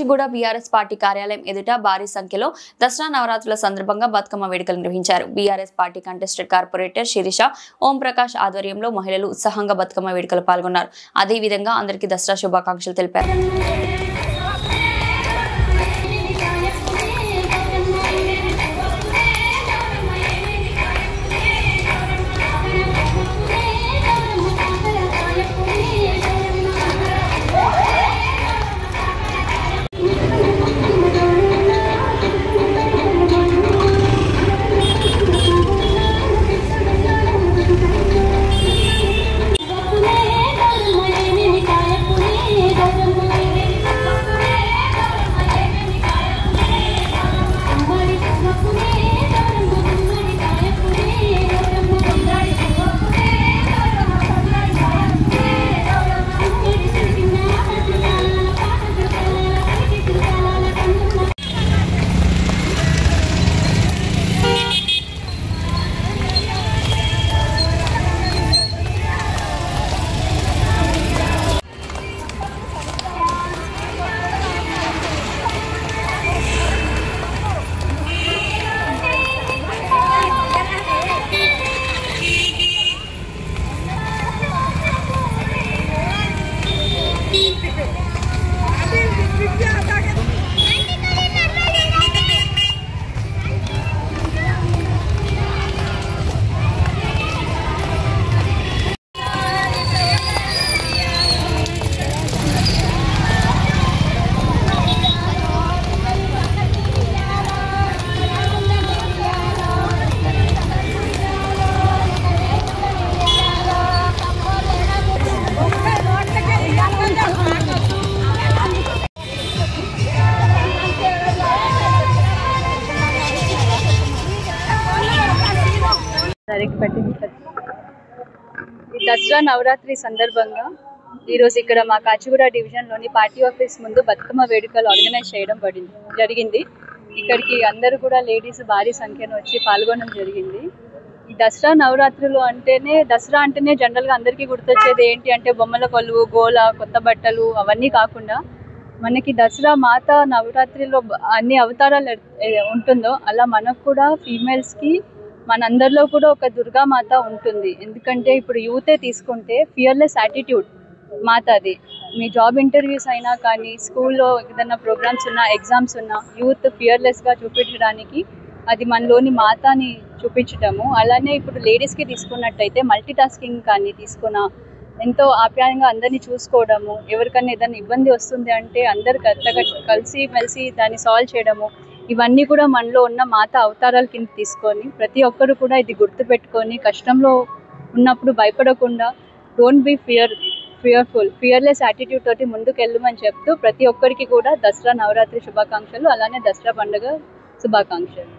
Kachiguda BRS party కార్యాలయం ఎదుట భారీ సంఖ్యలో దసరా నవరాత్రుల సందర్భంగా బతుకమ్మ వేడుకలు నిర్వహించారు. BRS party contested corporator Sirisha Om Prakash ఆధ్వర్యంలో మహిళలు ఉత్సాహంగా బతుకమ్మ వేడుకలు పాల్గొన్నారు. అదే విధంగా అందరికీ దసరా శుభాకాంక్షలు తెలిపారు. దసరా నవరాత్రి సందర్భంగా ఈరోజు ఇక్కడ మా కాచిగూడ డివిజన్లోని పార్టీ ఆఫీస్ ముందు బతుకమ్మ వేడుకలు ఆర్గనైజ్ చేయడం జరిగింది. ఇక్కడికి అందరూ కూడా లేడీస్ భారీ సంఖ్యలో వచ్చి పాల్గొనడం జరిగింది. ఈ దసరా నవరాత్రులు దసరా అంటేనే జనరల్గా అందరికీ గుర్తొచ్చేది ఏంటి అంటే బొమ్మల కొలువు, గోల, కొత్త బట్టలు అవన్నీ కాకుండా మనకి దసరా మాత నవరాత్రిలో అన్ని అవతారాలు ఉంటుందో అలా మనకు కూడా ఫీమేల్స్కి మనందరిలో కూడా ఒక దుర్గామాత ఉంటుంది. ఎందుకంటే ఇప్పుడు యూతే తీసుకుంటే ఫియర్లెస్ యాటిట్యూడ్ మాత అది. మీ జాబ్ ఇంటర్వ్యూస్ అయినా కానీ స్కూల్లో ఏదైనా ప్రోగ్రామ్స్ ఉన్నా, ఎగ్జామ్స్ ఉన్నా యూత్ ఫియర్లెస్గా చూపించడానికి అది మనలోని మాతని చూపించటము. అలానే ఇప్పుడు లేడీస్కి తీసుకున్నట్టయితే మల్టీ టాస్కింగ్ కానీ తీసుకున్న ఎంతో ఆప్యాయంగా అందరినీ చూసుకోవడము, ఎవరికైనా ఏదైనా ఇబ్బంది వస్తుంది అంటే అందరు కలిసి మెలిసి దాన్ని సాల్వ్ చేయడము, ఇవన్నీ కూడా మనలో ఉన్న మాత అవతారాల కింద తీసుకొని ప్రతి ఒక్కరు కూడా ఇది గుర్తుపెట్టుకొని కష్టంలో ఉన్నప్పుడు భయపడకుండా డోంట్ బీ ఫియర్లెస్ యాటిట్యూడ్ తోటి ముందుకు వెళ్ళమని చెప్తూ ప్రతి ఒక్కరికి కూడా దసరా నవరాత్రి శుభాకాంక్షలు, అలానే దసరా పండుగ శుభాకాంక్షలు.